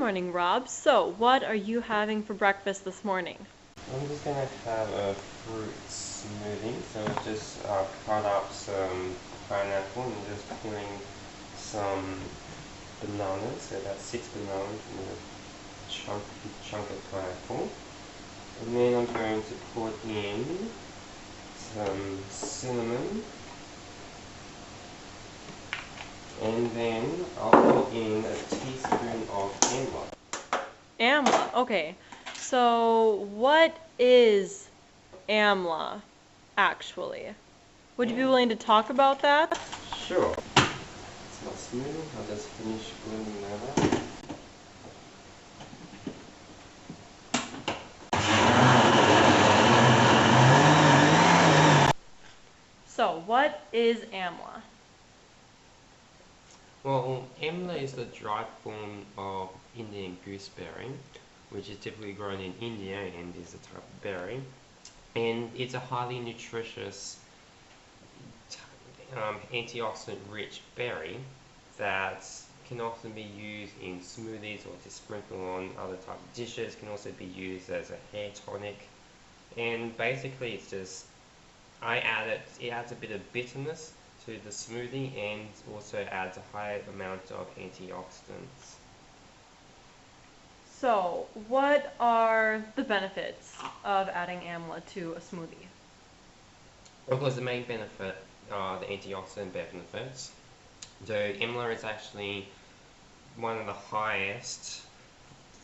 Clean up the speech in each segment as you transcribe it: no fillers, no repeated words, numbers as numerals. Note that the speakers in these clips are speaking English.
morning, Rob. So, what are you having for breakfast this morning? I'm just gonna have a fruit smoothie. So I just cut up some pineapple and just peeling some bananas. So that's 6 bananas and a chunk of pineapple. And then I'm going to put in some cinnamon. And then I'll put in a teaspoon of Amla. Amla. Okay. So, what is Amla, actually? Would you be willing to talk about that? Sure. It's not smooth. I'll just finish blending that up. So, what is Amla? Well, Amla is the dried form of Indian gooseberry, which is typically grown in India and is a type of berry. And it's a highly nutritious, antioxidant-rich berry that can often be used in smoothies or to sprinkle on other type of dishes. Can also be used as a hair tonic. And basically, it's just it adds a bit of bitterness to the smoothie and also adds a high amount of antioxidants. So, what are the benefits of adding Amla to a smoothie? Of course, the main benefit are the antioxidant benefits. So Amla is actually one of the highest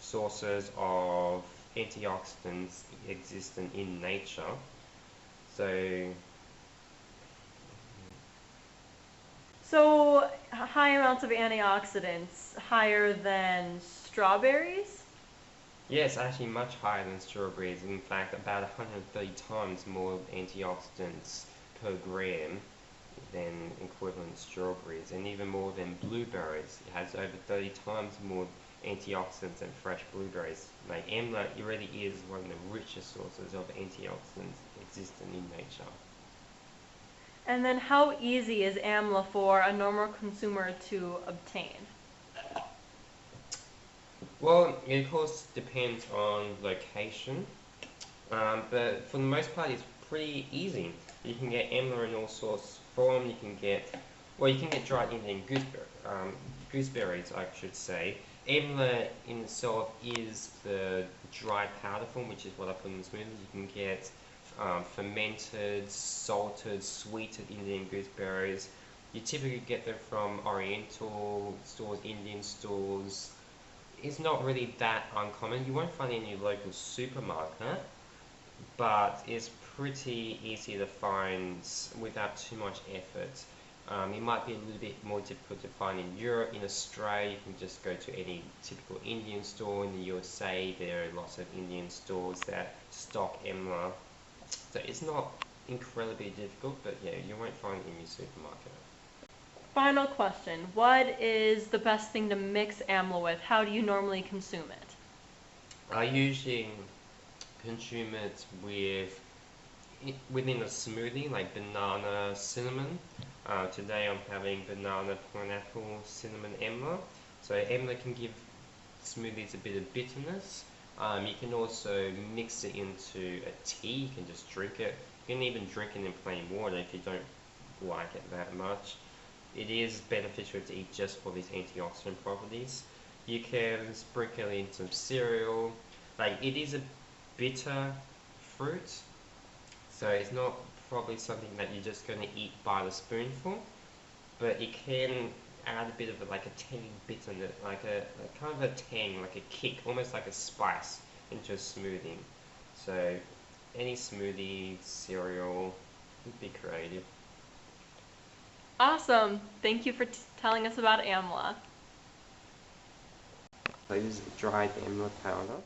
sources of antioxidants existent in nature. So, high amounts of antioxidants, higher than strawberries? Yes, actually much higher than strawberries. In fact, about 130 times more antioxidants per gram than equivalent strawberries, and even more than blueberries. It has over 30 times more antioxidants than fresh blueberries. Like Amla, it really is one of the richest sources of antioxidants existing in nature. And then how easy is Amla for a normal consumer to obtain? Well, it of course depends on location, but for the most part, it's pretty easy. You can get Amla in all sorts of form. You can get dried Indian gooseberries, I should say. Amla in itself is the dried powder form, which is what I put in the smoothie. You can get fermented, salted, sweetened Indian gooseberries. You typically get them from Oriental stores, Indian stores. It's not really that uncommon. You won't find it in your local supermarket, but it's pretty easy to find without too much effort. It might be a little bit more difficult to find in Europe. In Australia, you can just go to any typical Indian store. In the USA, there are lots of Indian stores that stock Amla. So it's not incredibly difficult, but yeah, you won't find it in your supermarket. Final question. What is the best thing to mix Amla with? How do you normally consume it? I usually consume it within a smoothie, like banana cinnamon. Today I'm having banana pineapple cinnamon Amla. So Amla can give smoothies a bit of bitterness. You can also mix it into a tea. You can just drink it. You can even drink it in plain water if you don't like it that much. It is beneficial to eat just for these antioxidant properties. You can sprinkle in some cereal. Like, it is a bitter fruit, so it's not probably something that you're just going to eat by the spoonful, but it can add a bit of like a tangy bitterness, like a kind of a tang, like a kick, almost like a spice into a smoothie. So any smoothie, cereal, be creative. Awesome. Thank you for telling us about Amla. I use dried Amla powder.